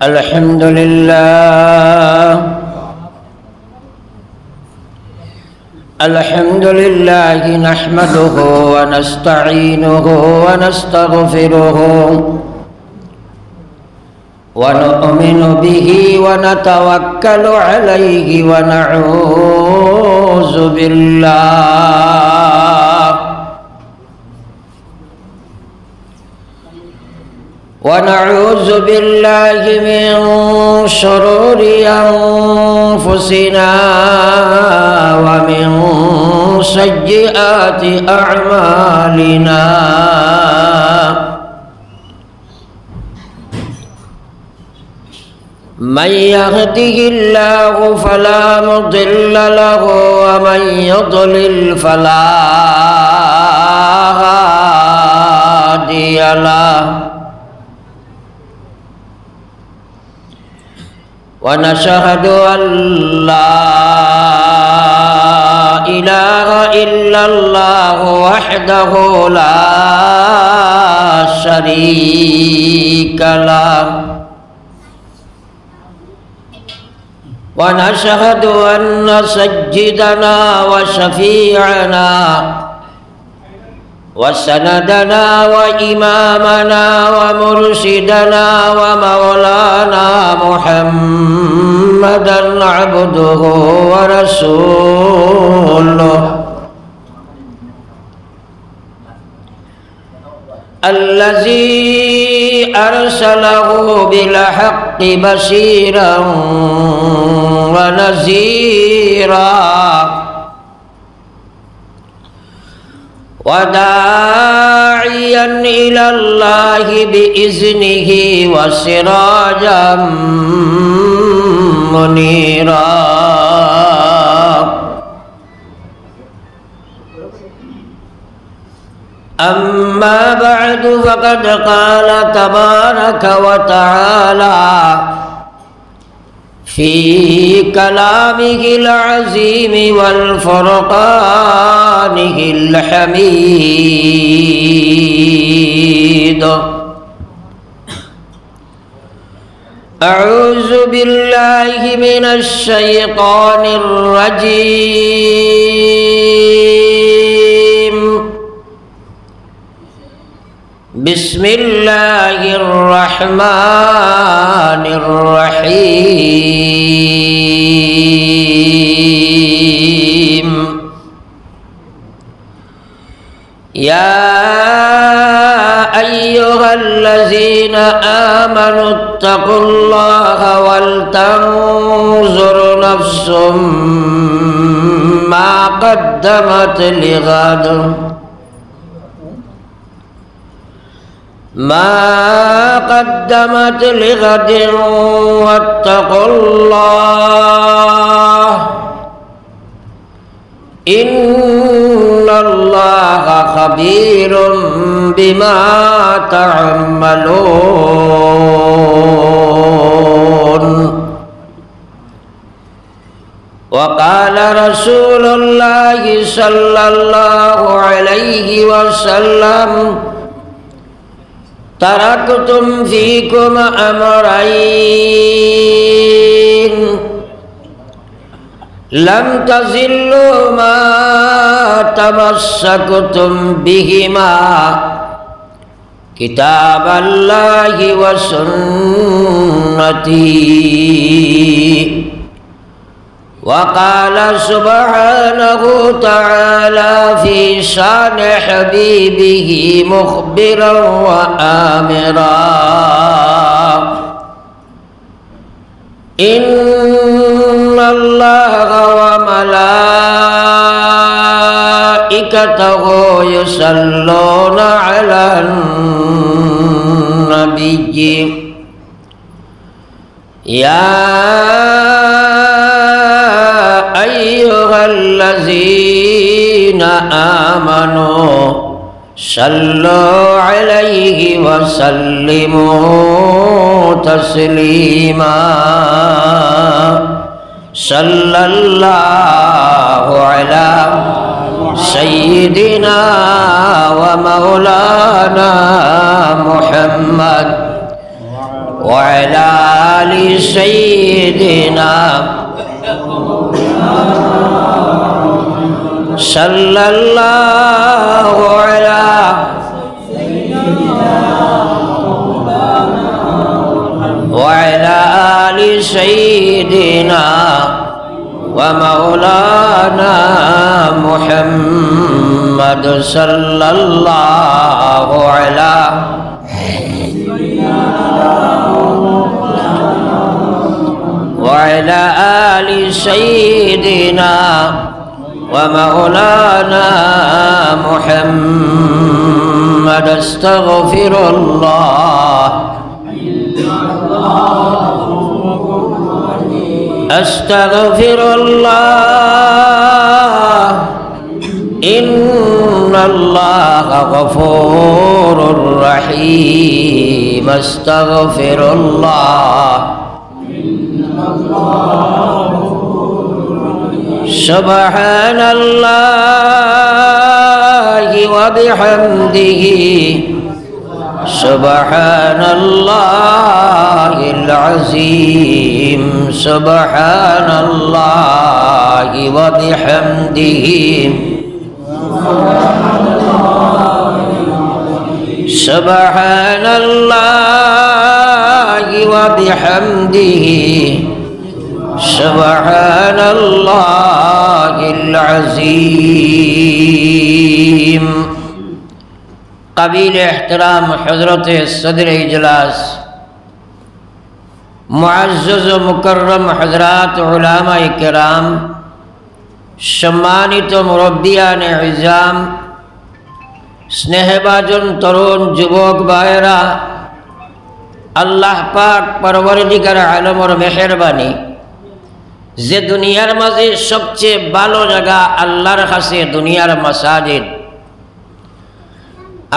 الحمد لله الحمد لله نحمده ونستعينه ونستغفره ونؤمن به ونتوكل عليه ونعوذ بالله من شرور أنفسنا ومن سيئات أعمالنا من يهده الله فلا مضل له ومن يضلل فلا هادي له ونشهد أن لا إله إلا الله وحده لا شريك له ونشهد أن سيدنا وشفيعنا وسندنا وإمامنا ومرشدنا ومولانا محمدا عبده ورسوله الذي أرسله بالحق بشيرا ونذيرا وداعيا إلى الله بإذنه وسراجا منيرا أما بعد فقد قال تبارك وتعالى في كلامه العظيم والفرقانه الحميد أعوذ بالله من الشيطان الرجيم بسم الله الرحمن الرحيم يا أيها الذين آمنوا اتقوا الله ولتنظر نفس ما قدمت لغد واتقوا الله إن الله خبير بما تعملون وقال رسول الله صلى الله عليه وسلم تركتم فيكم أمرين لم تزلوا ما تمسكتم بهما كتاب الله وسنتي وقال سبحانه تعالى في شان حبيبه مخبرا وآمرا إن الله وملائكته يصلون على النبي يا أيها الذين آمنوا صلوا عليه وسلموا تسليما صلى الله على سيدنا ومولانا محمد وعلى آل سيدنا صلى الله على وعلى آل سيدنا ومولانا محمد صلى الله على وعلى آل سيدنا ومولانا محمد استغفر الله أستغفر الله إن الله غفور رحيم أستغفر الله سبحان الله وبحمده سبحان الله العظيم سبحان الله وبحمده سبحان الله وبحمده سبحان الله العظيم قبیل احترام حضرت صدر اجلاس معزز و مکرم حضرات علماء کرام সম্মানিত মুরব্বিয়ান ইজাম স্নেহভাজন তরুণ যুবক ভাইয়েরা আল্লাহ পাক পরবর্তীকার আলমের মেহেরবানি যে দুনিয়ার মাঝে সবচেয়ে ভালো জায়গা আল্লাহর কাছে দুনিয়ার মাসাজিদ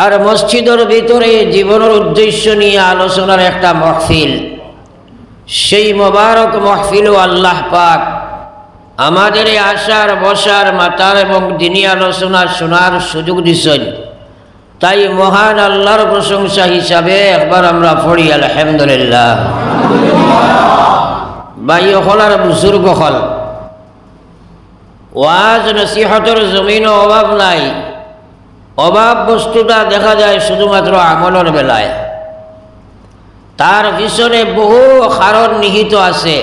আর মসজিদের ভিতরে জীবনের উদ্দেশ্য নিয়ে আলোচনার একটা মাহফিল সেই মোবারক মাহফিলও আল্লাহ পাক আমাদের আসার বসার মাতার এবং দিনী আলোচনা শোনার সুযোগ দিছেন তাই মহান আল্লাহর প্রশংসা হিসাবে একবার আমরা পড়ি আলহামদুলিল্লাহ ভাই হল আর বুজুর্গ হল ওয়াজ নসিহতের জমিনও অভাব নাই অভাব বস্তুটা দেখা যায় শুধুমাত্র আমলের বেলায় তার পিছনে বহু কারণ নিহিত আছে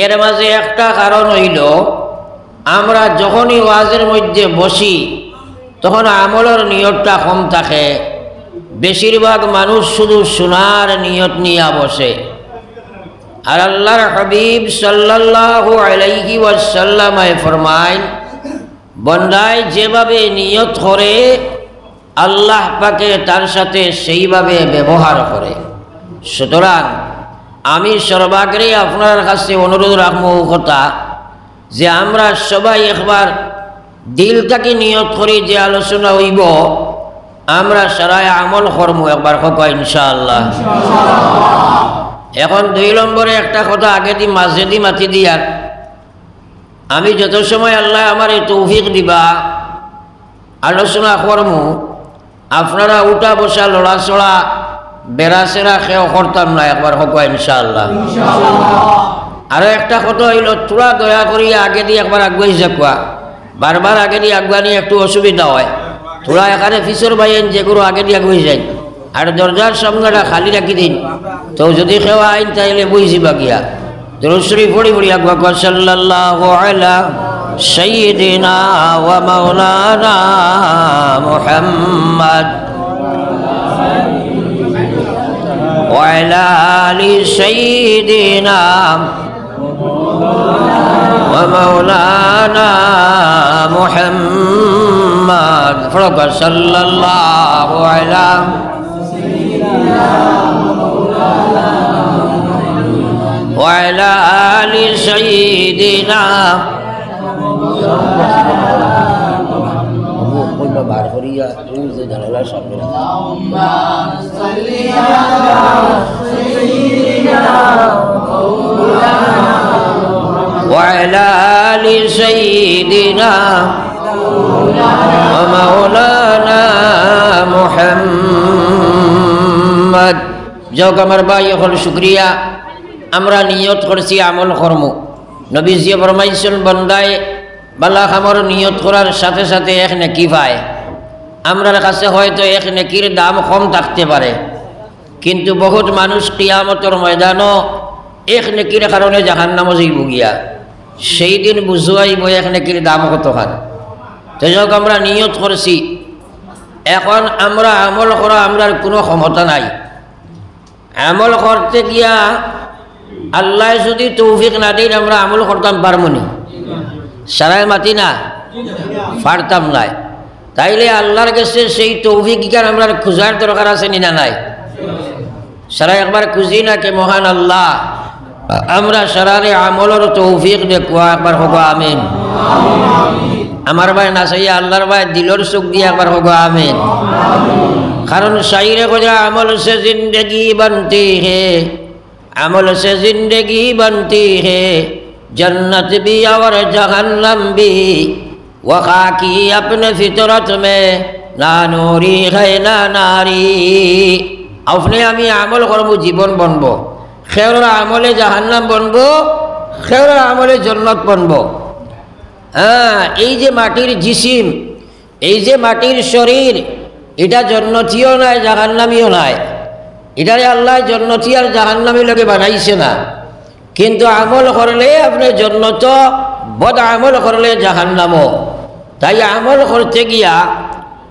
এর মাঝে একটা কারণ হইল আমরা যখনই ওয়াজের মধ্যে বসি তখন আমলের নিয়তটা কম থাকে বেশিরভাগ মানুষ শুধু শোনার নিয়ত নিয়ে বসে আর আল্লাহর হাবিব সাল্লাল্লাহু আলাইহি ওয়াসাল্লাম ফরমায় বন্দায় যেভাবে নিয়ত করে আল্লাহ পাকে তার সাথে সেইভাবে ব্যবহার করে সুতরাং আমি সর্বাগ্রে আপনার কাছে অনুরোধ রাখবো কথা যে আমরা সবাই একবার দিল থেকে নিয়ত করি যে আলোচনা হইব আমরা সারাই আমল করবো একবার হোক ইনশাআল্লাহ এখন 2 নম্বরে একটা কথা আগে দি মাঝে দি মাতি দিয়ার আমি যত সময় আল্লাহ আমার এই তৌফিক দিবা আলোচনা করবো আপনারা উঠা বসা লড়াচড়া বেড়াচেরা খেয়েও করতাম না একবার হোক ইনশাআল্লাহ আরো একটা কথা হইল তোরা দয়া করি আগে দিয়ে একবার আগুয়াই যাকুয়া বারবার আগে দিয়ে আগুয়া নিয়ে একটু অসুবিধা হয় তোরা এখানে ফিসর বাইন যেগুলো আগে দিয়ে আগুয়াই যায় আর দরজার সামনেটা খালি রাখি দিন তো যদি খেওয়া আইন তাইলে বুঝিবা গিয়া দুরূদ শরীফ পড়ি পড়ি আগুয়া সাল্লাল্লাহু আলা সাইয়্যিদিনা ওয়া মাওলানা মুহাম্মদ وعلى آل سيدنا ومولانا محمد فرق صلى الله على وعلى آل سيدنا وعلى آل سيدنا ومولانا محمد যোগ আমার ভাই হল শুক্রিয়া আমরা নিয়ত করছি আমল কর্ম নবীজি ফরমাইছেন বন্দায় বালা খামর নিয়ত করার সাথে সাথে এক নেকি পায় আমরার কাছে হয়তো এক নেকির দাম কম থাকতে পারে কিন্তু বহুত মানুষ কিয়ামতের ময়দানও এক নেকির কারণে জাহান্নামে যাইব গিয়া সেই দিন বুঝাইব এক নেকির দাম কত খান তো যোগ আমরা নিয়ত করছি এখন আমরা আমল করা আমরার কোনো ক্ষমতা নাই আমল করতে গিয়া আল্লাহ যদি তৌফিক না দেন আমরা আমল করতাম পারবনি সারাই মাতি না পারতাম নাই তাইলে আল্লাহর কাছে সেই তৌফিক জ্ঞান আমরা খুঁজার দরকার আছে না নাই সারাই একবার খুঁজি না কে মহান আল্লাহ আমরা সারারে আমলের তৌফিক দেখুয়া একবার হোক আমিন আমার ভাই না চাইয়া আল্লাহর ভাই দিলর চোখ দিয়ে একবার হোক আমিন कारण शायरे को जो अमल से जिंदगी बनती है अमल से जिंदगी बनती है जन्नत भी और जहन्नम भी वखा की अपने फितरत में ना नूरी है ना नारी अपने आमी আমল করব জীবন বনব খেয়র আমলে জাহান্নাম বনব খেয়র আমলে জান্নাত বনব এই যে মাটির জিসিম এই যে মাটির শরীর এটা জন্নতিও নাই জাহান্নামীও নাই এটারে আল্লাহ জন্নতি আর জাহান্নামী লোকে বানাইছে না কিন্তু আমল করলে আপনি জন্নত বদ আমল করলে জাহান্নামও তাই আমল করতে গিয়া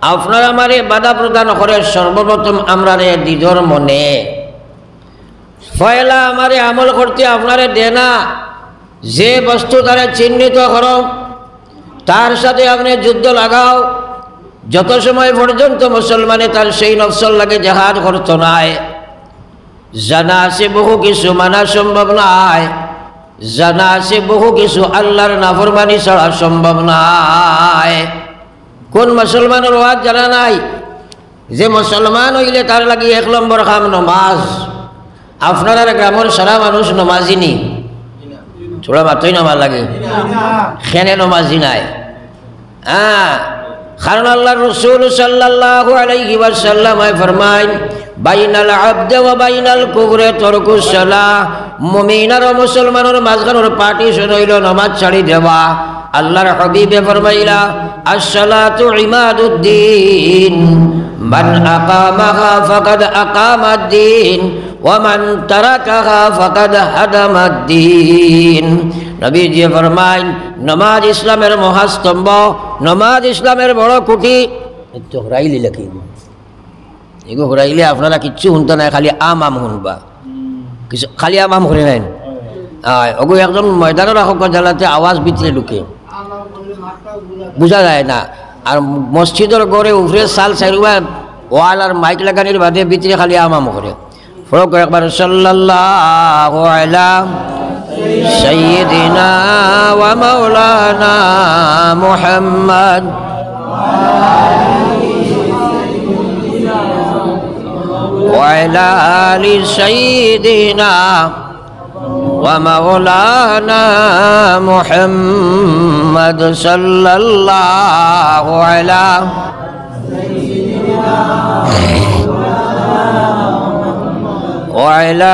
আপনার আমারে বাধা প্রদান করে সর্বপ্রথম আমরা দিদর মনে পয়লা আমারে আমল করতে আপনারে দেনা যে বস্তু তারা চিহ্নিত করো তার সাথে আপনি যুদ্ধ লাগাও যত সময় পর্যন্ত মুসলমানে তার সেই নফসল লাগে জাহাদ করতো নাই জানা আছে বহু কিছু মানা সম্ভব নয় জানা আছে বহু কিছু আল্লাহর নাফরমানি ছাড়া সম্ভব নয় কোন মুসলমানের ওয়াজ জানা নাই যে মুসলমান হইলে তার লাগি এক নম্বর কাম নমাজ আপনার গ্রামের সারা মানুষ নমাজিনি থোড়া মাত্রই নমাজ লাগে খেনে নমাজি নাই কারণ আল্লাহ রসুল সাল্লাল্লাহু আলাইহি ওয়াসাল্লাম ফরমায় বাইনাল আবদ ওয়া বাইনাল কুফরি তরকুস সালাহ মুমিন আর মুসলমানের মাঝখানের পার্টিশন হইল নামাজ ছাড়ি দেওয়া আল্লাহর হাবিবে ফরমাইলা আস-সালাতু ইমাদুদ্দিন মান আকামাহা ফাকাদ আকামাদ-দ্বীন ওয়া মান তারাকাহা ফাকাদ হাদামাদ-দ্বীন নবীজি ফরমায় নামাজ ইসলামের মহাস্তম্ভ নামাজ ইসলামের বড় খুঁটি তো হরাইলি লাকি এগো হরাইলে আপনারা কিচ্ছু শুনতে নাই খালি আম শুনবা কিছু খালি আম করে নাই ওগো একজন ময়দানের আহক জ্বালাতে আওয়াজ ভিতরে ঢুকে বোঝা যায় না আর মসজিদের গড়ে উপরে সাল চাইবা ওয়াল আর মাইক লাগানির বাদে ভিতরে খালি আম করে ফরক একবার সাল্লাল্লাহু আলা سيدنا ومولانا محمد وعلى آل سيدنا ومولانا محمد صلى الله على وعلى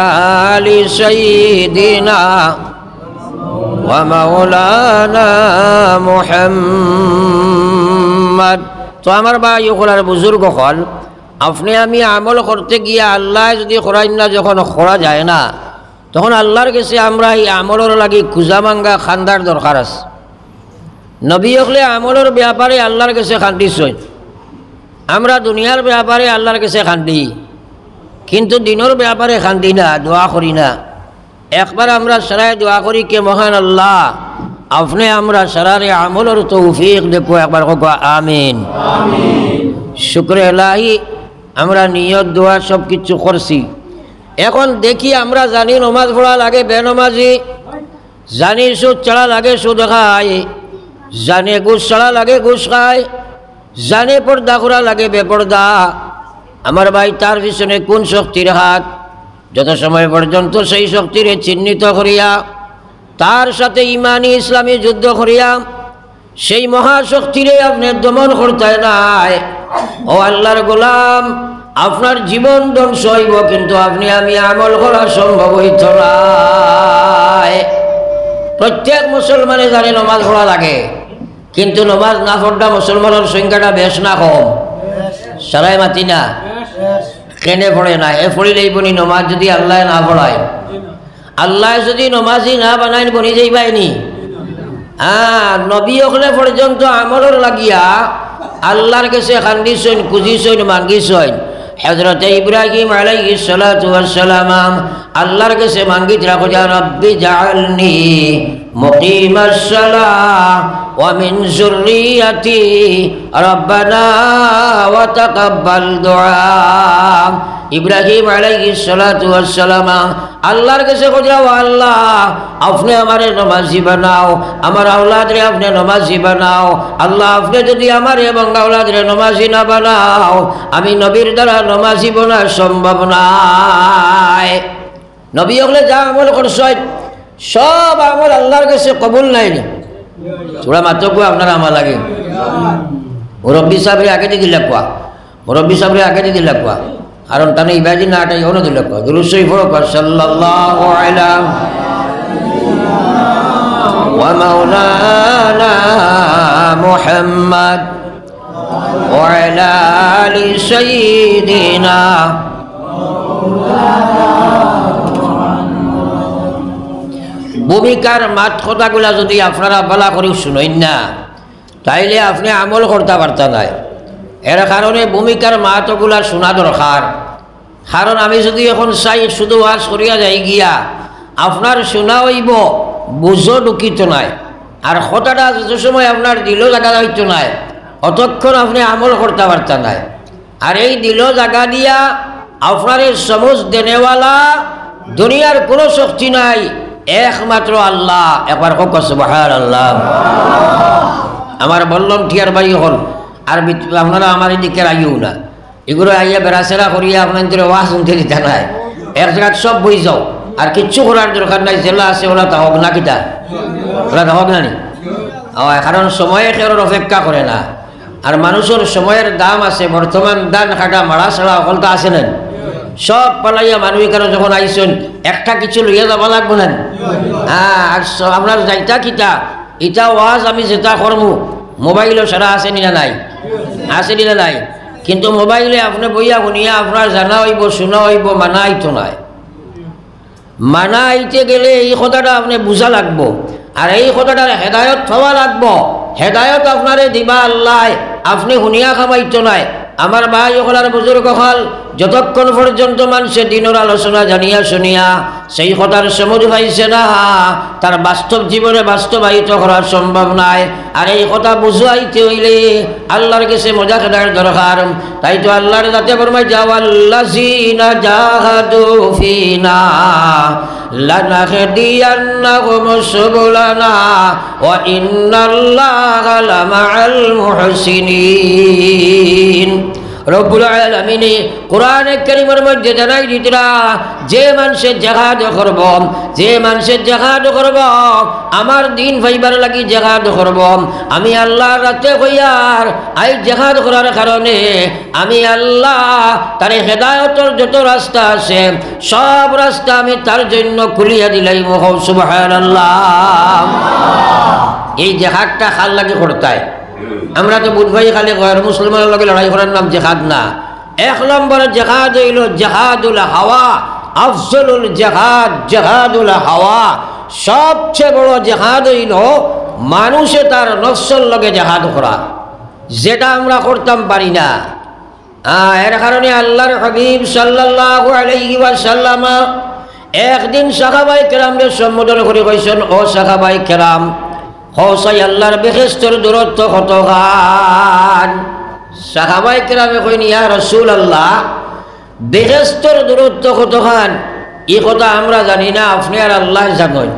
آل سيدنا ومولانا محمد তো আমার ভাই ওখানে বুজুর্গ হল আপনি আমি আমল করতে গিয়ে আল্লাহ যদি করাই না যখন করা যায় না তখন আল্লাহর কাছে আমরা এই আমলের লাগি খুঁজা মাঙ্গা খান্দার দরকার আছে নবী হলে আমলের ব্যাপারে আল্লাহর কাছে খান্দিছই আমরা দুনিয়ার ব্যাপারে আল্লাহর কাছে খান্দি কিন্তু দিনের ব্যাপারে খান্দি না দোয়া করি না একবার আমরা সারায় দোয়া করি কে মহান আল্লাহ আপনি আমরা সারারে আমলের তৌফিক দেখো একবার হোক আমিন শুকর এলাহি আমরা নিয়ত দোয়া সব কিছু করছি এখন দেখি আমরা জানি নমাজ পড়া লাগে বেনমাজি জানি সুদ চড়া লাগে সুদ খায় জানে ঘুষ চড়া লাগে ঘুষ খায় জানে পর্দা করা লাগে বেপর্দা আমার ভাই তার পিছনে কোন শক্তির হাত যত সময় পর্যন্ত সেই শক্তির চিহ্নিত করিয়া তার সাথে ইমানি ইসলামী যুদ্ধ করিয়া সেই মহাশক্তিরে আপনি দমন করতে নাই ও আল্লাহর গোলাম আপনার জীবন ধ্বংস হইব, কিন্তু আপনি আমি আমল করা সম্ভব হইত না। প্রত্যেক মুসলমানে জানে নমাজ পড়া লাগে, কিন্তু নমাজ না পড়া মুসলমানের সংখ্যাটা বেশ না কম? সারাই মাতি না কেনে পড়ে না? এ পড়িলেই বনি নমাজ যদি আল্লাহ না পড়ায়, আল্লাহ যদি নমাজি না বানাই বনি যাইবাইনি। নবী হলে পর্যন্ত আমলের লাগিয়া আল্লাহর কাছে কান্দিছেন, খুঁজিছেন, মাঙ্গিছেন। হযরত ইব্রাহিম আলাইহিস সালাতু ওয়াস সালাম আল্লাহর কাছে মাঙ্গিত রাখো, যা রব্বি জাআলনি মুকিমাস সালাহ ওয়া মিন যুররিয়াতি রব্বানা ওয়া তাকাব্বাল দুআ। ইব্রাহিম আলাইহিস সালাতু ওয়াস সালাম আল্লাহর কাছে কইরাও, আল্লাহ আপনি আমারে নমাজি বানাও, আমার আওলাদরে আপনি নমাজি বানাও। আল্লাহ আপনি যদি আমার এবং আওলাদরে নমাজি না বানাও, আমি নবীর দ্বারা নমাজি বানা সম্ভব নাই। নবী হলে যা আমল করছেন সব আমল আল্লাহর কাছে কবুল নাইনি। থোড়া মাত্র আপনারা আমার লাগে মুরব্বী সাহেবের আগে দিয়ে দিলে কোয়া, মুরব্বী সাহেবের আগে দিয়ে দিলে কোয়া, কারণ তানে ইবাদি না আটাই অন্য দিলে কোয়া। দুরূদ শরীফ পড়ো, সাল্লাল্লাহু আলাইহি ওয়া মাওলানা মুহাম্মদ ওয়া আলা আলি সাইয়্যিদিনা। ভূমিকার মাত কথাগুলা যদি আপনারা বলা করি শুনেন না, তাইলে আপনি আমল করতে পারতেন না। এর কারণে ভূমিকার মাতগুলা শোনা দরকার। কারণ আমি যদি এখন চাই শুধু ওয়াজ করিয়া যাই গিয়া আপনার শোনা হইব, বুঝো ঢুকিত নাই, আর কথাটা যত সময় আপনার দিলও জায়গা হইত নাই, অতক্ষণ আপনি আমল করতে পারতেন না। আর এই দিলও জায়গা দিয়া আপনার সমঝ দেনেওয়ালা দুনিয়ার কোনো শক্তি নাই, একমাত্র আল্লাহ। একবার হোক সুবহানাল্লাহ। আমার বললাম টিয়ার বাড়ি হল, আর আপনারা আমার এদিকে আইও না, এগুলো আইয়া বেড়াচেরা করিয়া আপনার ওয়াজ শুনতে দিতে নাই। এক জায়গায় সব বই যাও, আর কিচ্ছু করার দরকার নাই। জেলা আছে ওরা তা হোক না, কিতা ওরা তা হোক না নি? কারণ সময়ে কেউ অপেক্ষা করে না, আর মানুষের সময়ের দাম আছে। বর্তমান দান খাটা মারা ছাড়া অকলটা আছে না, সব পালাইয়া মানুষ কারো যখন আইসেন একটা কিছু লইয়া যাব লাগবো না। আর আপনার যাইতা কিতা ইটা ওয়াজ আমি যেটা করমু মোবাইলও সারা আছে না নাই? আছে না নাই? কিন্তু মোবাইলে আপনি বইয়া শুনিয়া আপনার জানা হইব, শোনা হইব, মানা আইতো নাই। মানা আইতে গেলে এই কথাটা আপনি বুঝা লাগবো, আর এই কথাটার হেদায়ত হওয়া লাগবো। হেদায়ত আপনারে দিবা আল্লাহ, আপনি শুনিয়া খামাইতো নাই। আমার ভাই ওখালার বুজুর্গ হল, যতক্ষণ পর্যন্ত মানুষের দিনের আলোচনা জানিয়া শুনিয়া সেই কথার সমুজ পাইছে না, তার বাস্তব জীবনে বাস্তবায়িত করা সম্ভব নাই। আর এই কথা বুঝাইতে হইলে আল্লাহর কাছে মজা খেদার দরকার। তাই তো আল্লাহর যাতে ফরমায়, যাওয়াল্লাযিনা জাহাদু ফিনা লানাহদিয়ান্নাহুম সুবুলানা ওয়া ইন্নাল্লাহা লামাআল মুহসিনিন। রব্বুল আলামিন কোরআনে কারীমের মধ্যে জানাই দিতরা, যে মানুষের জিহাদ করব, যে মানুষের জিহাদ করব, আমার দিন পাইবার লাগি জিহাদ করব, আমি আল্লাহর রাতে কইয়ার আই জিহাদ করার কারণে আমি আল্লাহ তার হেদায়েতের যত রাস্তা আছে সব রাস্তা আমি তার জন্য খুলিয়া দিলাই। সুবহানাল্লাহ। এই জিহাদটা খাল লাগি করতায়। আমরা তো বুধবাই খালি গয়ের মুসলমানের লগে লড়াই করার নাম জেহাদ না। এক নম্বরে জেহাদ হইল জেহাদুল হাওয়া, আফজলুল জেহাদ জেহাদুল হাওয়া। সবচেয়ে বড় জেহাদ হইল মানুষে তার নফসের লগে জেহাদ করা, যেটা আমরা করতাম পারি না। এর কারণে আল্লাহর হাবিব সাল্লাল্লাহু আলাইহি ওয়াসাল্লাম একদিন সাহাবায়ে কেরামদের সম্বোধন করে কইছেন, ও সাহাবায়ে কেরাম, হসাই আল্লাহর বেহেশতের দূরত্ব কত গান? সাহাবায়ে কেরামে কইন, ইয়া রাসূলুল্লাহ, বেহেশতের দূরত্ব কত গান? এই কথা আমরা জানি না, আপনি আর আল্লাহ জানেন।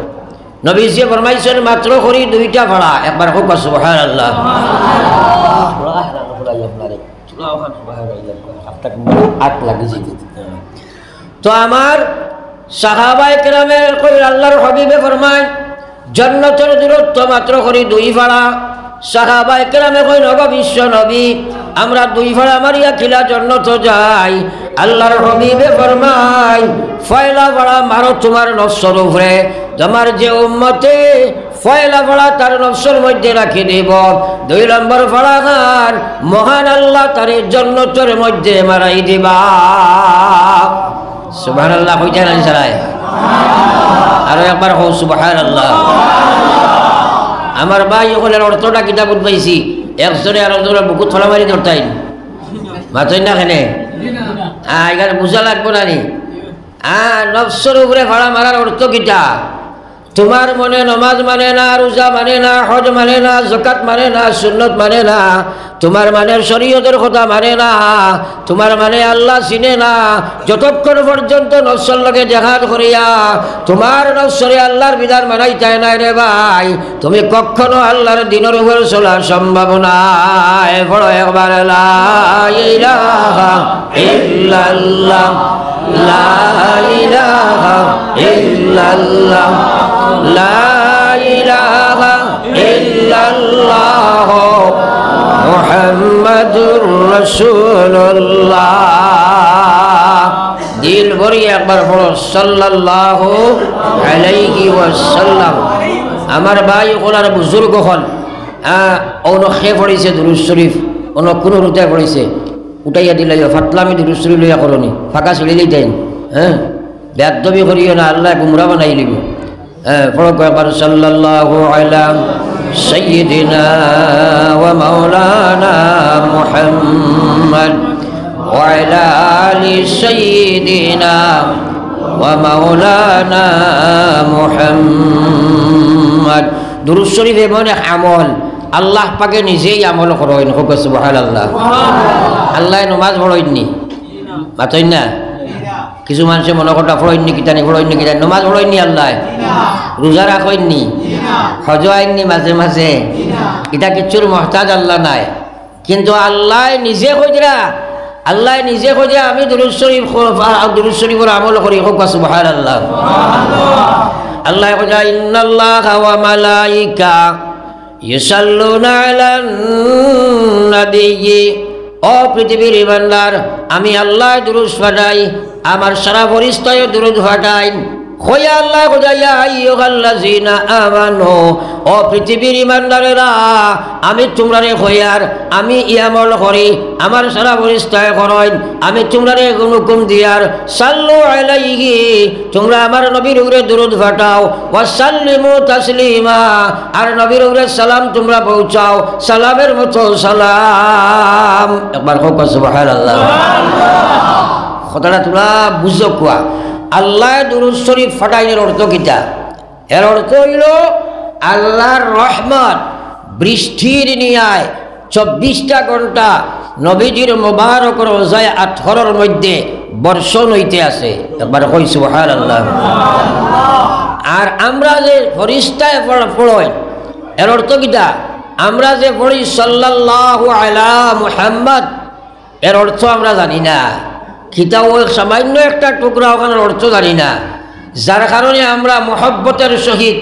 নবীজি ফরমাইছেন, মাত্র করি দুইটা ভাড়া। একবার হোক সুবহানাল্লাহ। তো আমার সাহাবায়ে কেরামের কই আল্লাহর হাবিবে ফরমায়, জান্নাতের দূরত্ব মাত্র করি দুই ভাড়া। সাহাবায়ে কেরামে কই নগো বিশ্ব নবী আমরা দুই ভাড়া মারিয়া খিলা জন্য তো যাই আল্লাহর হাবিবে ফরমায় ফয়লা ভাড়া মারো তোমার নফসের উপরে তোমার যে উম্মতে ফয়লা ভাড়া তার নফসের মধ্যে রাখি দেব 2 নম্বর ভাড়া খান মহান আল্লাহ তার জান্নাতের মধ্যে মারাই দিবা সুবহানাল্লাহ কইতে না সারায় আর একবার হো সুবহানাল্লাহ আমার ভাই ওগুলোর অর্থটা কিতাবত পাইছি একজনে আর একজনের বুকুত থলা মারি ধরতাই মাতই না কেনে এখানে বুঝা লাগবো না নি নফসের উপরে ভাড়া মারার অর্থ কিটা তোমার মনে নমাজ মানে না রোজা মানে না হজ মানে না যাকাত মানে না সুন্নত মানে না তোমার মানে শরীয়তের কথা মানে না তোমার মানে আল্লাহ চিনে না যতক্ষণ পর্যন্ত নফসের লগে জেহাদ করিয়া তোমার নফসরে আল্লাহর বিধান মানাইতে নাই রে ভাই তুমি কখনো আল্লাহর দিনের উপর চলা সম্ভব নাই বড় একবার লা ইলাহা ইল্লাল্লাহ লা ইলাহা ইল্লাল্লাহ লা ইলাহা ইল্লাল্লাহ মুহাম্মাদুর রাসূলুল্লাহ দিল ভরি একবার পড়ো সাল্লাল্লাহু আলাইহি ওয়াসাল্লাম আমার ভাই ওনার বুজুর্গ হল অন্য খে পড়েছে দুরূদ শরীফ অন্য কোনো রুতে পড়েছে উঠাইয়া দিলাই ফাতলামি দুরূদ শরীফ লইয়া করনি ফাঁকা ছেড়ে দিতেন বেদবি করিও না আল্লাহ গুমরা বানাই লিব পড়ো একবার সাল্লাল্লাহু আলা সাইয়্যিদিনা ওয়া মাওলানা মুহাম্মদ ওয়া আলা আলি সাইয়্যিদিনা ওয়া মাওলানা মুহাম্মদ দুরূদ শরীফ এমন এক আমল আল্লাহ পাকে নিজেই আমল করেন হোক সুবহানাল্লাহ আল্লাহ নামাজ পড়েননি মাতই না কিছু মানুষে মনে করটা ফড়ইনি কিতানি ফড়ইনি কিতানি নমাজ ফড়ইনি আল্লাহ রোজা রাখইনি হজ আইননি মাঝে মাঝে এটা কিচ্ছুর মহতাজ আল্লাহ নাই কিন্তু আল্লাহ নিজে কইরা আমি দুরূদ শরীফের আমল করি হোক সুবহানাল্লাহ আল্লাহ কইরা ইন্নাল্লাহা ওয়া মালাইকা ইউসাল্লুনা আলান নাবিয়্যি ও পৃথিবীর ইমানদার আমি আল্লাহ দুরূদ পাঠাই আমার সারা ফেরেশতায় দুরূদ পাঠাই কইয়া আল্লাহ কইয়া আইয়ুহাল্লাযিনা আমানু ও পৃথিবীর ইমানদারেরা আমি তোমরারে কইয়ার আমি ইয়ামল করি আমার সারা ফেরেশতায় করেন আমি তোমরারে হুকুম দিয়ার সাল্লু আলাইহি তোমরা আমার নবীর উপরে দুরূদ পাঠাও ওয়া সাল্লিমু তাসলিমা আর নবীর উপরে সালাম তোমরা পৌঁছাও সালামের মতো সালাম একবার হোক সুবহানাল্লাহ কথাটা তোমরা বুঝো কোয়া আল্লাহ দুরূদ শরীফ ফাটাইনের অর্থ কিটা এর অর্থ হইল আল্লাহর রহমত বৃষ্টির নিয়ায় 24টা ঘন্টা নবীজির মোবারক রোজায় 18 মধ্যে বর্ষণ হইতে আছে একবার কই সুবহানাল্লাহ আর আমরা যে ফেরেশতায় পড়ই এর অর্থ কিটা আমরা যে পড়ি সাল্লাল্লাহু আলা মুহাম্মদ এর অর্থ আমরা জানি না কিতাব সামান্য একটা টুকরা ওখানের অর্থ জানি না যার কারণে আমরা মহব্বতের সহিত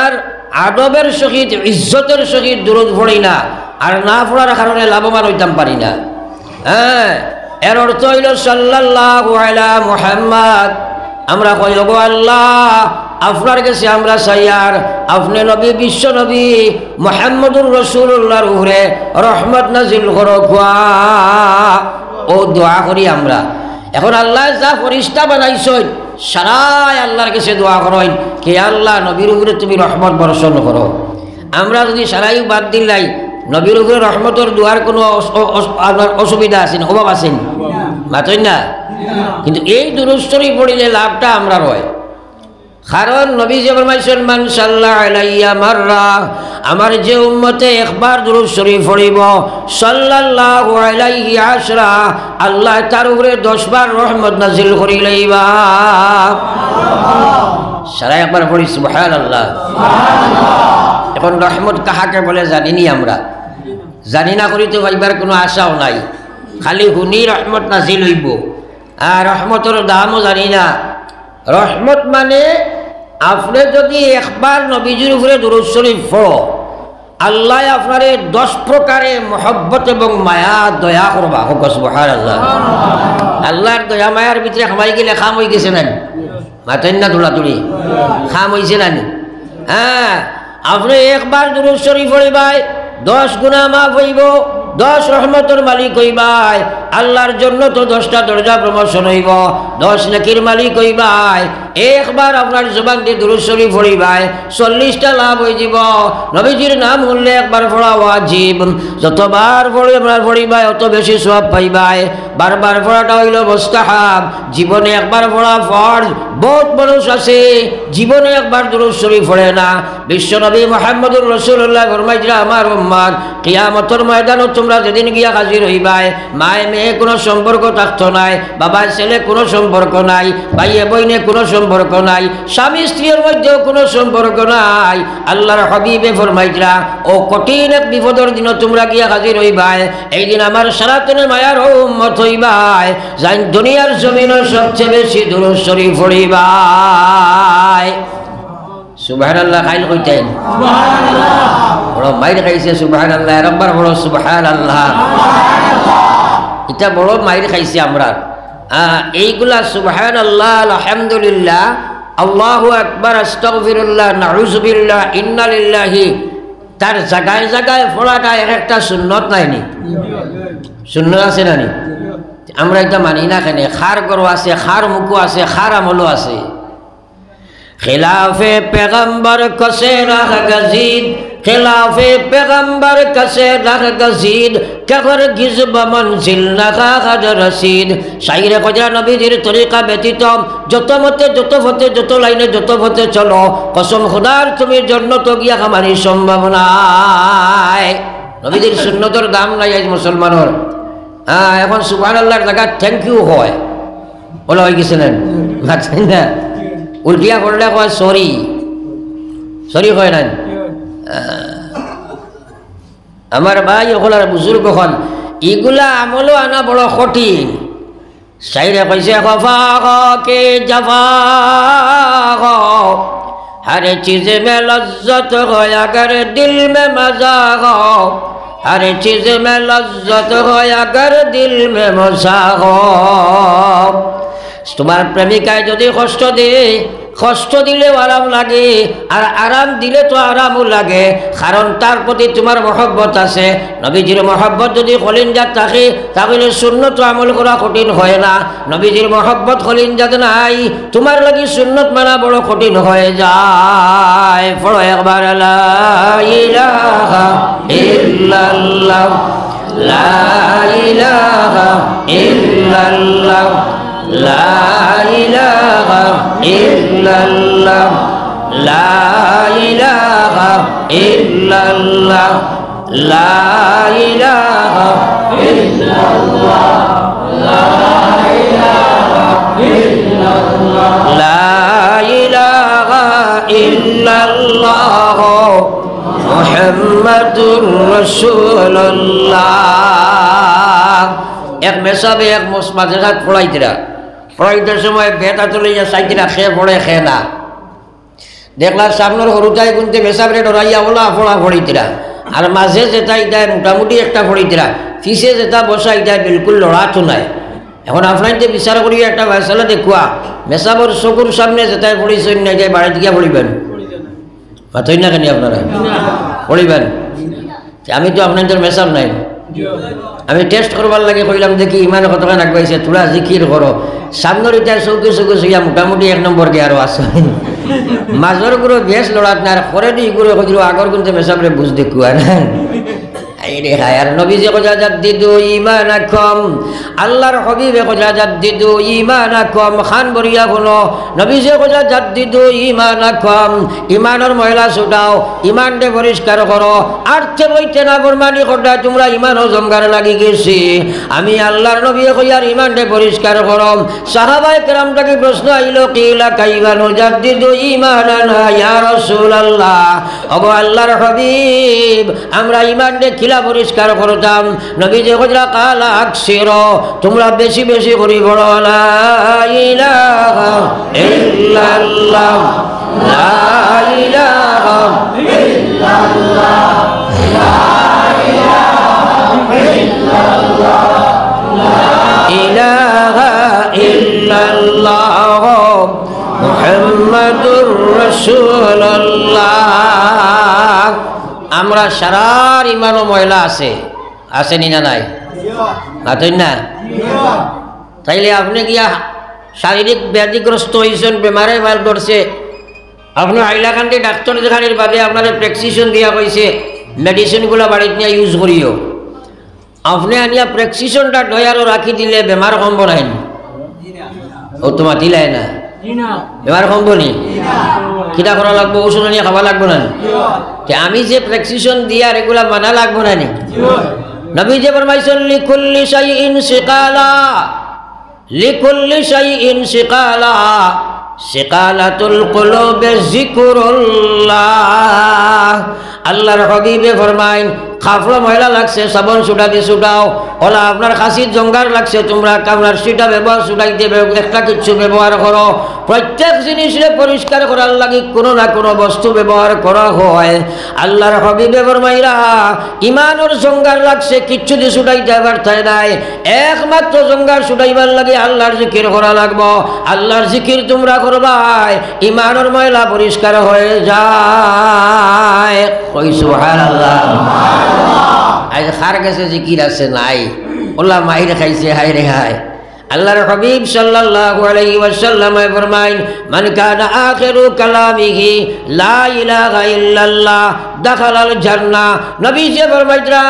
আর আদবের সহিত ইজ্জতের সহিত দুরূদ পড়ি না আর না পড়ার কারণে লাভবান হইতাম পারি না এর অর্থ হইল সাল্লাল্লাহু আলা মুহাম্মদ আমরা কই গো আল্লাহ আপনার কাছে আমরা চাইয়ার আপনি নবী বিশ্ব নবী মুহাম্মদুর রাসূলুল্লাহর উপরে রহমত নাজিল করো ও দোয়া করি আমরা এখন আল্লাহ যা ফেরেশতা বানাইছেন সারাই আল্লাহর কাছে দোয়া করেন কে আল্লাহ নবীর উপরে তুমি রহমত বর্ষণ করো আমরা যদি সারাই বাদ দিলাই নবীর উপরে রহমতের দোয়ার কোনো অসুবিধা আছে না অভাব আছে মাতই না কিন্তু এই দুরূদ শরীফ পড়িলে লাভটা আমরা রয় কারণ নবী যে ফরমাইছেন মান সাল্লাল্লাহু আলাইহি মাররা আমার যে উম্মতে একবার দুরূদ শরীফ পড়িব সাল্লাল্লাহু আলাইহি আশরা আল্লাহ তার উপরে 10 বার রহমত নাযিল করি লইবা সারা একবার পড়ি সুবহানাল্লাহ এখন রহমত কাহাকে বলে জানিনি আমরা জানি না করি তো ভাইবার কোনো আশাও নাই খালি হুনি রহমত নাযিল হইব আর রহমতের দামও জানি না রহমত মানে আপনি যদি একবার নবীজির উপরে দুরূদ শরীফ পড়ো আল্লাহ আপনারে 10 প্রকারে মহব্বত এবং মায়া দয়া করবা। হোক সুবহানাল্লাহ। আল্লাহর দয়া মায়ার ভিতরে খামাই গেলে খাম হয়ে গেছে না মাতেন না দৌড়াদৌড়ি খাম হয়েছে না হ্যাঁ আপনি একবার দুরূদ শরীফ পড়িবাই 10 গুনাহ মাফ হইব 10 রহমতের মালিক হইবাই আল্লাহর জন্য তো 10টা দরজা প্রমোশন হইব 10 নেকির মালিক হইবাই একবার আপনার জবান দিয়ে দুরূদ শরীফ পড়িবাই 40টা লাভ হয়ে যাব নবীজির নাম বললে একবার পড়া ওয়াজিব যতবার পড়ে আপনার পড়িবাই অত বেশি সওয়াব পাইবাই বারবার পড়াটা হইল মুস্তাহাব জীবনে একবার পড়া ফরজ বহুত মানুষ আছে জীবনে একবার দুরূদ শরীফ পড়ে না বিশ্বনবী মুহাম্মদুর রাসূলুল্লাহ ফরমাইছিলেন আমার উম্মত কিয়ামতের ময়দানে তোমরা যেদিন গিয়া হাজির হইবাই মায়ে মেয়ে কোনো সম্পর্ক থাকতো নাই বাবার ছেলে কোনো সম্পর্ক নাই ভাইয়ে বইনে কোনো সম্পর্ক নাই স্বামী স্ত্রীর মধ্যেও কোনো সম্পর্ক নাই আল্লাহর হাবিবে ফরমাইছিলেন ও কঠিন এক বিপদের দিন তোমরা গিয়া হাজির হইবাই এই দিন আমার সারাতনে মায়ার উম্মত হইবাই যাই দুনিয়ার জমিনে সবচেয়ে বেশি দুরূদ শরীফ পড়িবাই সুবহানাল্লাহ খাইল কইতেন সুবহানাল্লাহ বড় মাইর খাইছে সুবহানাল্লাহ রব্বার বড় সুবহানাল্লাহ এটা বড় মাইর খাইছে আমরা এইগুলা সুবহানাল্লাহ আলহামদুলিল্লাহ আল্লাহু আকবার আস্তাগফিরুল্লাহ নাউযু বিল্লাহ ইন্না লিল্লাহি তার জায়গায় জায়গায় পড়াটা একটা সুন্নত নাইনি সুন্নত আছে না নি আমরা এটা মানি না কেন খার গরু আছে খার মুখো আছে খার আমলও আছে खिलाफे पैगंबर कसे रह गजीद खिलाफे पैगंबर कसे रह गजीद कबर गिज बमंजिल नगा गद रसीद शायरे कजा नबीजिर तरीका व्यतीत যত মতে যত পথে যত লাইনে যত পথে চলো কসম খোদার তুমি জান্নাত গিয়া কামানি সম্ভব নাই নবীজির সুন্নতের দাম নাই আজ মুসলমানের এখন সুবহানাল্লাহর জায়গা থ্যাংক ইউ হয় বলা হয়ে গেছে না উল্টিয়া করলে কয় সরি সরি হয় না আমার ভাই ওগুলার বুজুর্গ হন এগুলা আমলও আনা বড় কঠিন শাইরে কইছে খফা কে জফা हर चीज में लज्जत हो अगर दिल में मजा हो हर चीज में लज्जत हो अगर दिल में मजा हो তোমার প্রেমিকায় যদি কষ্ট দেয় কষ্ট দিলেও আরাম লাগে আর আরাম দিলে তো আরামও লাগে কারণ তার প্রতি তোমার মহব্বত আছে নবীজির মহব্বত যদি কলিঞ্জাত থাকে তাহলে সুন্নত আমল করা কঠিন হয় না নবীজির মহব্বত কলিঞ্জাত নাই তোমার লাগি সুন্নত মানা বড় কঠিন হয়ে যায় পড়ো একবার লা ইলাহা ইল্লাল্লাহ লা ইলাহা ইল্লাল্লাহ لا إله إلا الله لا إله إلا الله لا إله إلا الله لا إله إلا الله لا إله إلا الله محمد رسول الله এক মেসাবে এক মাঝে ঘাট পড়াইতিরা পড়াইতের সময় বেটা তুলে সাইতিরা খেয়ে পড়ে খেয়ে না দেখলাম সামনের হরুতাই গুনতে মেসাবরে ডরাইয়া ওলা ফোড়া ফড়িতিরা আর মাঝে যেটা ইটায় মোটামুটি একটা ফড়িতিরা ফিসে যেটা বসা ইটায় বিলকুল লড়াতো নাই এখন আপনার যে বিচার করি একটা ফয়সালা দেখুয়া মেসাবর চকুর সামনে যেটাই পড়িছেন না যাই বাড়ি দিকে পড়িবেন মাতই না কেন আপনারা পড়িবেন আমি তো আপনাদের মেসাব নাই আমি টেস্ট করবার লাগে কইলাম দেখি ইমান কতক্ষণ আগবাইছে তোরা জিকির করো সামনের ইটার চৌকি চৌকি চুইয়া মোটামুটি 1 নম্বর গে আরো আছে মাজর গুলো বেশ লড়াত না আর করে দি গুলো কইলো আগর কিন্তু মেসাবরে বুঝ দেখুয়া না আইরে হায়ার নবীজি কজা জাদ্দিদু ঈমানাকুম আল্লাহর হাবিবে কজা জাদ্দিদু ঈমানাকুম খান বরিয়া হলো নবীজি কজা জাদ্দিদু ঈমানাকুম ঈমানের ময়লা ছুটাও ঈমানকে পরিষ্কার করো আর্থে বইতে না ফরমানি করদা তোমরা ঈমান জমগার লাগি গেছি আমি আল্লাহর নবী কইয়ার ঈমানকে পরিষ্কার করো সাহাবায়ে কেরামটাকে প্রশ্ন আইলো কিলা কাইফা নুজাদ্দিদু ঈমানানা ইয়া রাসূলুল্লাহ ওগো আল্লাহর হাবিব আমরা ঈমানকে পরিষ্কার করতাম নবীজি কইরা কালা আকসির তোমরা বেশি বেশি করে বলো লা ইলাহা ইল্লাল্লাহ লা ইলাহা ইল্লাল্লাহ ইলাহা ইল্লাল্লাহ মুহাম্মাদুর রাসূলুল্লাহ। আমরা সারার ইমানও ময়লা আছে নি না নাই? আছেন না? তাইলে আপনি গিয়া শারীরিক ব্যাধিগ্রস্ত হয়েছেন, বেমারে মাল ধরছে, আপনি হাইলাকান্দি ডাক্তার দেখানোর বাদে আপনার প্রেসক্রিপশন দিয়া কইছে মেডিসিনগুলো বাড়িতে নিয়ে ইউজ করিও। আপনি আনিয়া প্রেসক্রিপশনটা ডয়ারও রাখি দিলে বেমার কমব নাই? ও তো মাতিলাই না, বেমার কমব নি? কিটা করা লাগবো? ওষুধ আনিয়া খাওয়া লাগবো না? আমি যে প্রেসক্রিপশন দিয়া এগুলা মানা লাগবো না নি? নবী যে ফরমাইছেন লিকুল্লি শাইইন সিকালা, লিকুল্লি শাইইন সিকালা, সিকালাতুল কুলুবি যিকরুল্লাহ। আল্লাহর হাবিবে ফরমাইন খাফড়া ময়লা লাগছে সাবান সুটা দিয়ে সুটাও, ওলা আপনার খাসির জঙ্গার লাগছে তোমরা কামড়ার সিটা ব্যবহার সুটাইতে একটা কিছু ব্যবহার করো। প্রত্যেক জিনিসে পরিষ্কার করার লাগে কোনো না কোনো বস্তু ব্যবহার করা হয়। আল্লাহর হাবিবে ফরমাইরা ইমানের জঙ্গার লাগছে কিচ্ছু দিয়ে সুটাইতে পারতাই নাই, একমাত্র জঙ্গার সুটাইবার লাগে আল্লাহর জিকির করা লাগবো। আল্লাহর জিকির তোমরা করবাই, ইমানের ময়লা পরিষ্কার হয়ে যায়। কই সুবহানাল্লাহ। আজ খার গেছে জিকির আছে নাই, ওলা মাইর খাইছে হাই রে হাই। আল্লাহর হাবিব সাল্লাল্লাহু আলাইহি ওয়াসাল্লাম ফরমাইন মান কানা আখিরু কালামিহি লা ইলাহা ইল্লাল্লাহ দাখালাল জান্নাহ। নবী যে ফরমাইতরা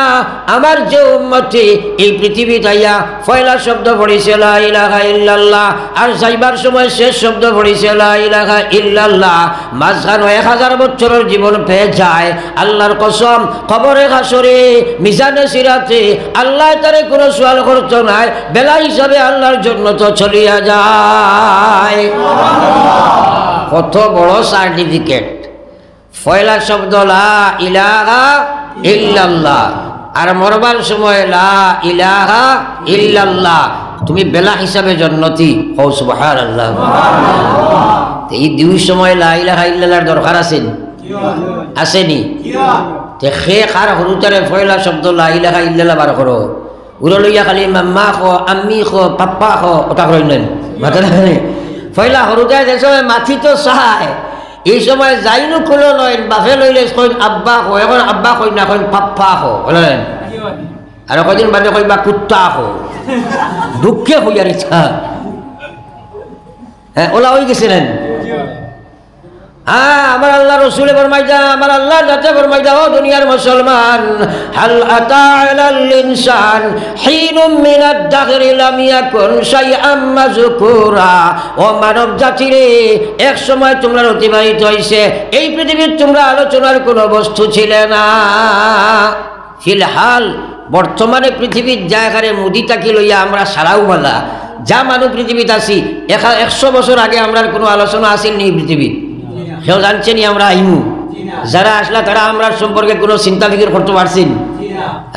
আমার যে উম্মতি এই পৃথিবী তাইয়া পয়লা শব্দ পড়িছে লা ইলাহা ইল্লাল্লাহ, আর যাইবার সময় শেষ শব্দ পড়িছে লা ইলাহা ইল্লাল্লাহ, মাঝখানে 1000 বছরের জীবন পেয়ে যায়। আল্লাহর কসম কবরে হাসরে মিজানে সিরাতে আল্লাহ তারে কোনো সওয়াল করতে নাই, বেলা হিসাবে আল্লাহর জন্য তো চলিয়া যায়। কত বড় সার্টিফিকেট! পয়লা শব্দ লা ইলাহা ইল্লাল্লাহ, আর মরবার সময় লা ইলাহা ইল্লাল্লাহ। তুমি বেলা হিসাবে জন্নতি হও সুবহানাল্লাহ। এই দুই সময় লা ইলাহা ইল্লাল্লাহর দরকার আসেনি? তে খে কার হরুতারে পয়লা শব্দ লা ইলাহা ইল্লাল্লাহ বার করো, উড়ো লইয়া খালি মাম্মা খো আম্মি খো পাপ্পা খো ওটা করেন মাথা দেখেন। পয়লা হরুতায় যে সময় মাথি তো চায়, এই সময় যাইনো খুলো নয়, বাফে লইলে কইন আব্বা খো, এখন আব্বা কই না কইন পাপ্পা খো বলেন, আর কদিন বাদে কইবা কুত্তা খো, দুঃখে হইয়ার ইচ্ছা। হ্যাঁ ওলা হয়ে গেছিলেন। আমার আল্লাহ রসুলে ফরমাইদা, আমার আল্লাহ যাতে ফরমাইদা ও দুনিয়ার মুসলমান, হাল আতা আলাল ইনসান হিনুম মিনাদ দাহরি লাম ইয়াকুন শাইআম মাযকুরা। ও মানব জাতি রে, এক সময় তোমরা অতিবাহিত হইছে, এই পৃথিবীর তোমরা আলোচনার কোনো বস্তু ছিলে না। ফিলহাল বর্তমানে পৃথিবীর জায়গারে মুদিটাকে লইয়া আমরা সারাও বলা যা মানুষ পৃথিবীতে আছি, 100 বছর আগে আমরা কোনো আলোচনা আসেন নি পৃথিবী? কেউ জানছেনি আমরা আইমু? যারা আসলা তারা আমরা সম্পর্কে কোনো চিন্তা ফিকির করতে পারছেন?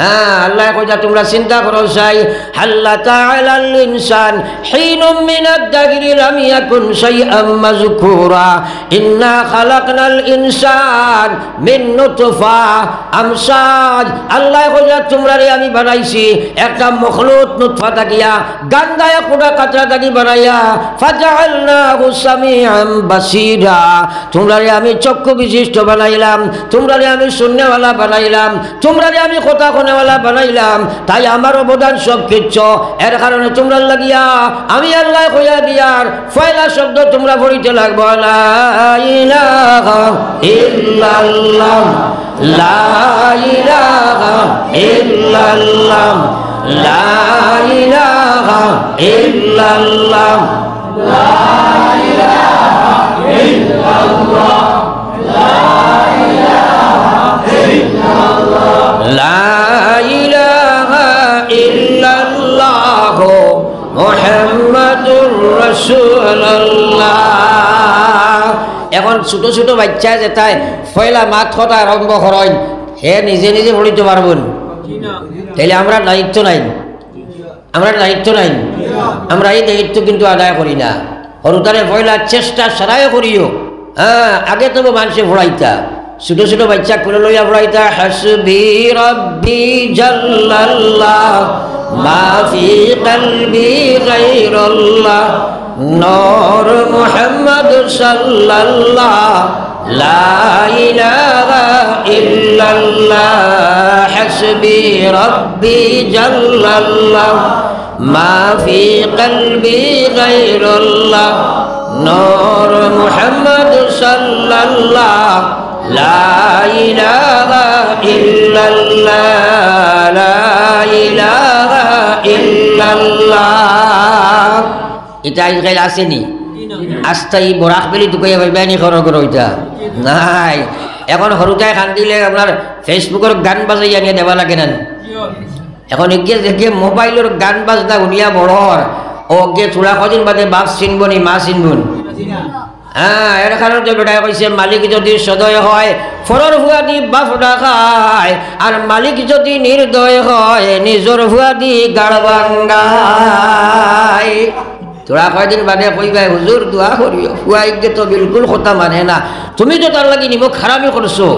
হ্যাঁ, আল্লাহ কইতা তোমরা চিন্তা করো চাই হাল্লা তাআলাল ইনসান হিনুম মিনাদ দাহরি লাম ইয়াকুন শাইআম মাযকুরা ইন্না খালাকনাল ইনসান মিন নুতফা আমসাজ। আল্লাহ কইতা তোমরা রে আমি বানাইছি একটা মখলুক নুতফা থাকিয়া, গান্দায়া কোডা কাতরা থাকি বানাইয়া, ফাজআলনাহু সামিআম বাসীরা। তোমরা রে আমি চক্ষু বিশিষ্ট বানাইলাম, তোমরা রে আমি শুননেওয়ালা বানাইলাম, তোমরা রে আমি কথা কোনেওয়ালা বানাইলাম। তাই আমার অবদান সব কিচ্ছু, এর কারণে তোমরা লাগিয়া আমি আল্লাহ কইয়া দিয়ার পয়লা শব্দ তোমরা পড়িতে লাগবো লা ইলাহা ইল্লাল্লাহ, লা ইলাহা ইল্লাল্লাহ, লা ইলাহা ইল্লাল্লাহ, লা ইলাহা ইল্লাল্লাহ, লা ইলাহা ইল্লাল্লাহ মুহাম্মাদুর রাসূলুল্লাহ। এখন ছোট ছোট বাচ্চা যেটাই পয়লা মাত কথা আরম্ভ করেন, হে নিজে নিজে পড়িতে পারবেন, তাইলে আমরা দায়িত্ব নাই, আমরা দায়িত্ব নাই, আমরা এই দায়িত্ব কিন্তু আদায় করি না। হরুতারে পয়লা চেষ্টা সারাই করিও। হ্যাঁ, আগে তবে মানুষে পড়াইতা, ছোট ছোট বাচ্চা কোলে লইয়া পড়াইতা হাসবি রব্বি জাল্লাল্লাহ মা ফি কলবি গায়রুল্লাহ নূর মুহাম্মদ সাল্লাল্লাহ লা ইলাহা ইল্লাল্লাহ হাসবি রব্বি জাল্লাল্লাহ মা ফি কলবি গায়রুল্লাহ নূর মুহাম্মদ সাল্লাল্লাহ লা ইলাহা ইল্লাল্লাহ লা ইলাহা ইল্লাল্লাহ। এটা আজকাল আসেনি, আস্তাই বরাক বেলি টুকাইয়া ভাইবানি খরচ করো এটা নাই। এখন সৰুতাই খান দিলে আপনার ফেসবুকের গান বাজাই আনিয়ে দেওয়া লাগে না। এখন এগিয়ে দেখে মোবাইলের গান বাজনা শুনিয়া বড়র অগে চূড়া কদিন বাদে বাপ চিনব নি মা চিনবন। হ্যাঁ, এর কারণে বেটাই কৈছে মালিক যদি সদয় হয় ফরর ভুয়া দি বাপ ডাকায়, আর মালিক যদি নির্দয় হয় নিজর ভুয়া দি গাড় ভাঙ্গায়। তোরা কয়দিন বাদে কইবাই হুজুর দোয়া করিও, ফুয়াইকে তো বিলকুল কথা মানে না, তুমি তো তার লাগি নিমক খারামি করছো।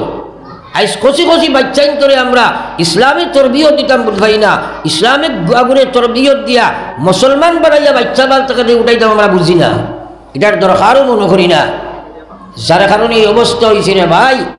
আইস কচি কচি বাচ্চাইন তোরে আমরা ইসলামিক তরবিয়ত দিতাম বুঝবাই না, ইসলামিক আগুনে তরবিয়ত দিয়া মুসলমান বানাইয়া বাচ্চা বাল তাকে উঠাইতাম আমরা বুঝি না, এটার দরকারও মনে করি না। যার কারণে এই অবস্থা হয়েছে রে ভাই।